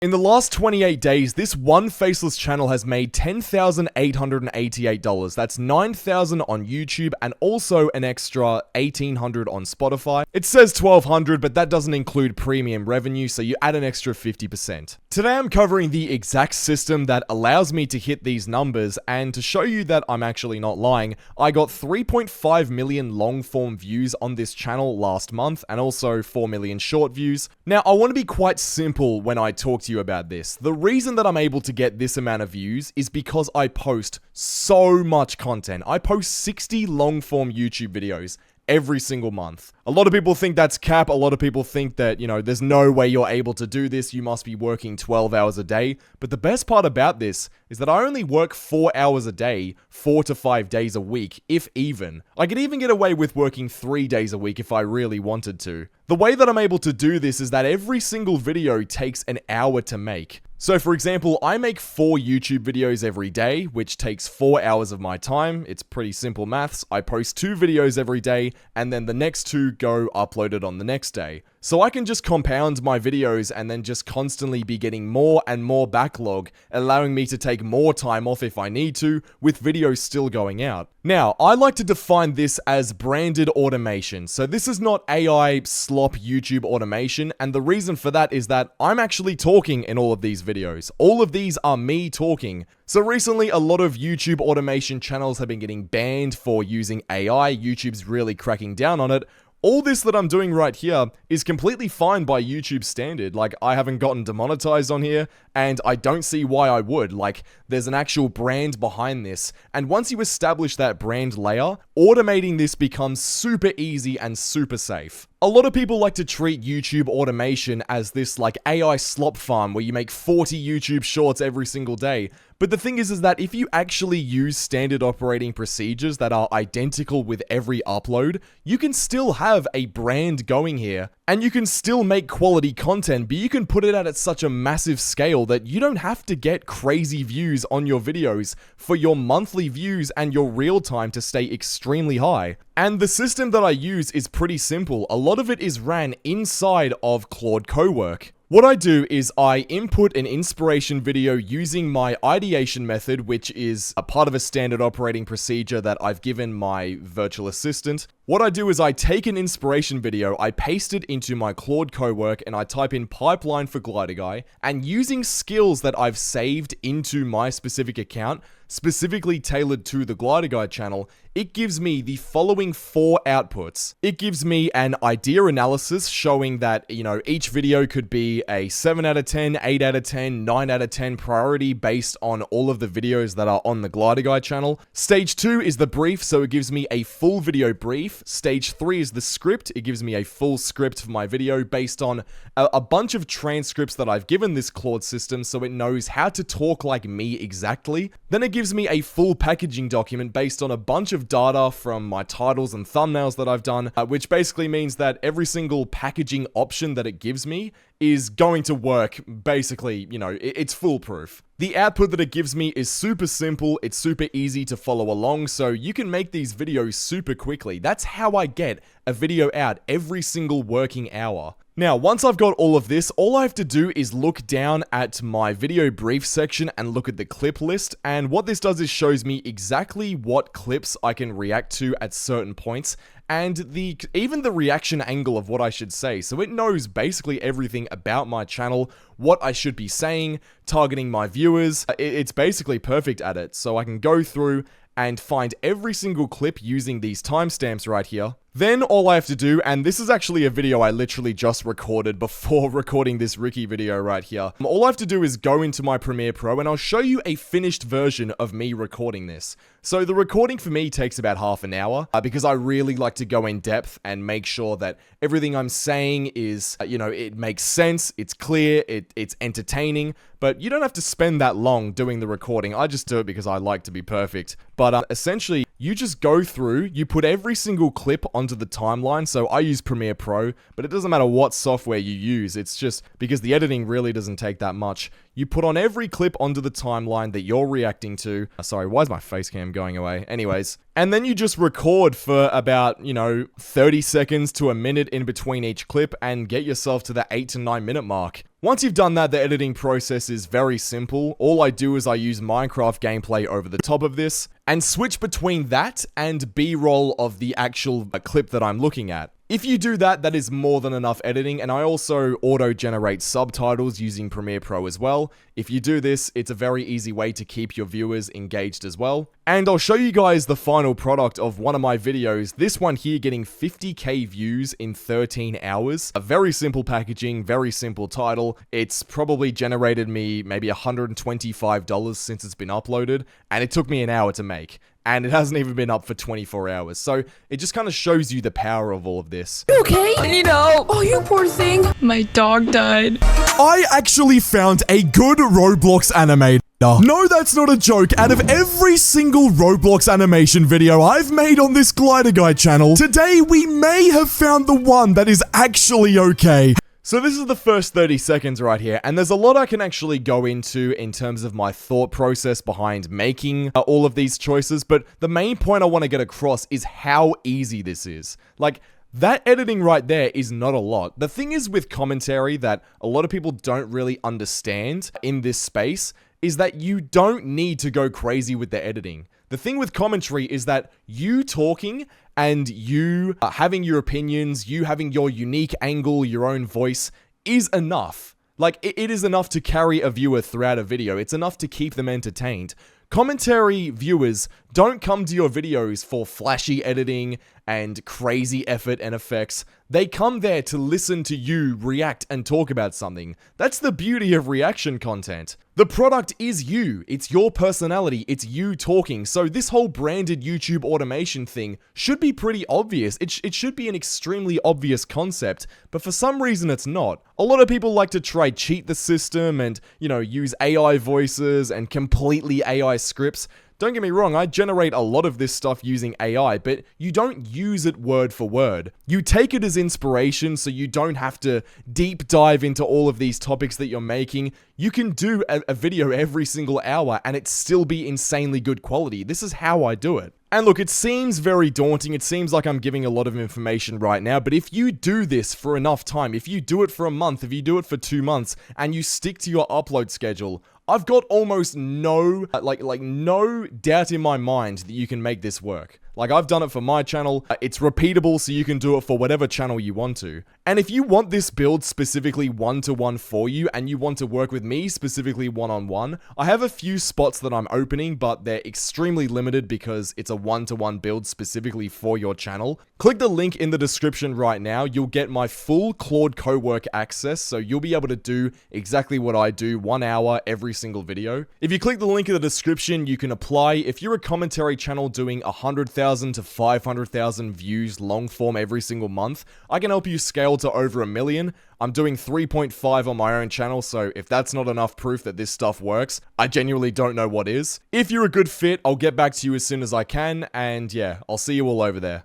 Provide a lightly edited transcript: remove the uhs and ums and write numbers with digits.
In the last 28 days, this one faceless channel has made $10,888. That's $9,000 on YouTube and also an extra $1,800 on Spotify. It says $1,200, but that doesn't include premium revenue, so you add an extra 50%. Today I'm covering the exact system that allows me to hit these numbers, and to show you that I'm actually not lying, I got 3.5 million long form views on this channel last month, and also 4 million short views. Now, I want to be quite simple when I talk to you about this. The reason that I'm able to get this amount of views is because I post so much content. I post 60 long form YouTube videos every single month. A lot of people think that's cap. A lot of people think that, there's no way you're able to do this. You must be working 12 hours a day. But the best part about this is that I only work 4 hours a day, 4 to 5 days a week, if even. I could even get away with working 3 days a week if I really wanted to. The way that I'm able to do this is that every single video takes an hour to make. So for example, I make 4 YouTube videos every day, which takes 4 hours of my time. It's pretty simple maths. I post 2 videos every day, and then the next 2 go uploaded on the next day. So I can just compound my videos and then just constantly be getting more and more backlog, allowing me to take more time off if I need to, with videos still going out. Now, I like to define this as branded automation. So this is not AI slop YouTube automation, and the reason for that is that I'm actually talking in all of these videos. All of these are me talking. So recently, a lot of YouTube automation channels have been getting banned for using AI. YouTube's really cracking down on it. All this that I'm doing right here is completely fine by YouTube standard. Like, I haven't gotten demonetized on here, and I don't see why I would. Like, there's an actual brand behind this, and once you establish that brand layer, automating this becomes super easy and super safe. A lot of people like to treat YouTube automation as this like AI slop farm where you make 40 YouTube shorts every single day. But the thing is that if you actually use standard operating procedures that are identical with every upload, you can still have a brand going here, and you can still make quality content, but you can put it at such a massive scale that you don't have to get crazy views on your videos for your monthly views and your real time to stay extremely high. And the system that I use is pretty simple. A lot of it is ran inside of Claude Cowork. What I do is I input an inspiration video using my ideation method, which is a part of a standard operating procedure that I've given my virtual assistant. What I do is I take an inspiration video, I paste it into my Claude Cowork, and I type in pipeline for Glider Guy, and using skills that I've saved into my specific account, specifically tailored to the Glider Guy channel, it gives me the following 4 outputs. It gives me an idea analysis showing that, each video could be a 7 out of 10, 8 out of 10, 9 out of 10 priority based on all of the videos that are on the Glider Guy channel. Stage 2 is the brief, so it gives me a full video brief. Stage 3 is the script. It gives me a full script for my video based on a bunch of transcripts that I've given this Claude system so it knows how to talk like me exactly. Then it gives me a full packaging document based on a bunch of data from my titles and thumbnails that I've done, which basically means that every single packaging option that it gives me is going to work. Basically, it's foolproof. The output that it gives me is super simple, it's super easy to follow along, so you can make these videos super quickly. That's how I get a video out every single working hour. Now, once I've got all of this, all I have to do is look down at my video brief section and look at the clip list, and what this does is shows me exactly what clips I can react to at certain points, and even the reaction angle of what I should say. So it knows basically everything about my channel, what I should be saying, targeting my viewers. It's basically perfect at it, so I can go through and find every single clip using these timestamps right here. Then all I have to do, and this is actually a video I literally just recorded before recording this Ricky video right here. All I have to do is go into my Premiere Pro and I'll show you a finished version of me recording this. So the recording for me takes about half an hour because I really like to go in depth and make sure that everything I'm saying is, it makes sense, it's clear, it's entertaining, but you don't have to spend that long doing the recording. I just do it because I like to be perfect. But essentially, you just go through, you put every single clip onto the timeline. So I use Premiere Pro, but it doesn't matter what software you use. It's just because the editing really doesn't take that much. You put on every clip onto the timeline that you're reacting to. Sorry, why is my face cam going away? Anyways. And then you just record for about, 30 seconds to a minute in between each clip and get yourself to the 8 to 9 minute mark. Once you've done that, the editing process is very simple. All I do is I use Minecraft gameplay over the top of this and switch between that and B-roll of the actual clip that I'm looking at. If you do that, that is more than enough editing, and I also auto-generate subtitles using Premiere Pro as well. If you do this, it's a very easy way to keep your viewers engaged as well. And I'll show you guys the final product of one of my videos. This one here getting 50k views in 13 hours. A very simple packaging, very simple title. It's probably generated me maybe $125 since it's been uploaded, and it took me an hour to make. And it hasn't even been up for 24 hours. So it just kind of shows you the power of all of this. Okay, I need help. Oh, you poor thing. My dog died. I actually found a good Roblox animator. No, that's not a joke. Out of every single Roblox animation video I've made on this Glider Guy channel, today we may have found the one that is actually okay. So this is the first 30 seconds right here, and there's a lot I can actually go into in terms of my thought process behind making all of these choices, but the main point I want to get across is how easy this is. Like, that editing right there is not a lot. The thing is with commentary that a lot of people don't really understand in this space is that you don't need to go crazy with the editing. The thing with commentary is that you talking and you having your opinions, you having your unique angle, your own voice is enough. Like, it is enough to carry a viewer throughout a video. It's enough to keep them entertained. Commentary viewers don't come to your videos for flashy editing and crazy effort and effects. They come there to listen to you react and talk about something. That's the beauty of reaction content. The product is you. It's your personality. It's you talking. So this whole branded YouTube automation thing should be pretty obvious. It should be an extremely obvious concept, but for some reason it's not. A lot of people like to try cheat the system and, use AI voices and completely AI scripts. Don't get me wrong, I generate a lot of this stuff using AI, but you don't use it word for word. You take it as inspiration so you don't have to deep dive into all of these topics that you're making. You can do a video every single hour and it still be insanely good quality. This is how I do it. And look, it seems very daunting. It seems like I'm giving a lot of information right now, but if you do this for enough time, if you do it for a month, if you do it for 2 months, and you stick to your upload schedule, I've got almost no, no doubt in my mind that you can make this work. Like, I've done it for my channel. It's repeatable, so you can do it for whatever channel you want to. And if you want this build specifically one-to-one for you, and you want to work with me specifically one-on-one, I have a few spots that I'm opening, but they're extremely limited because it's a one-to-one build specifically for your channel. Click the link in the description right now. You'll get my full Claude Cowork access, so you'll be able to do exactly what I do, 1 hour every single video. If you click the link in the description, you can apply. If you're a commentary channel doing 100,000 to 500,000 views long form every single month, I can help you scale to over 1 million. I'm doing 3.5 on my own channel, so if that's not enough proof that this stuff works, I genuinely don't know what is. If you're a good fit, I'll get back to you as soon as I can, and yeah, I'll see you all over there.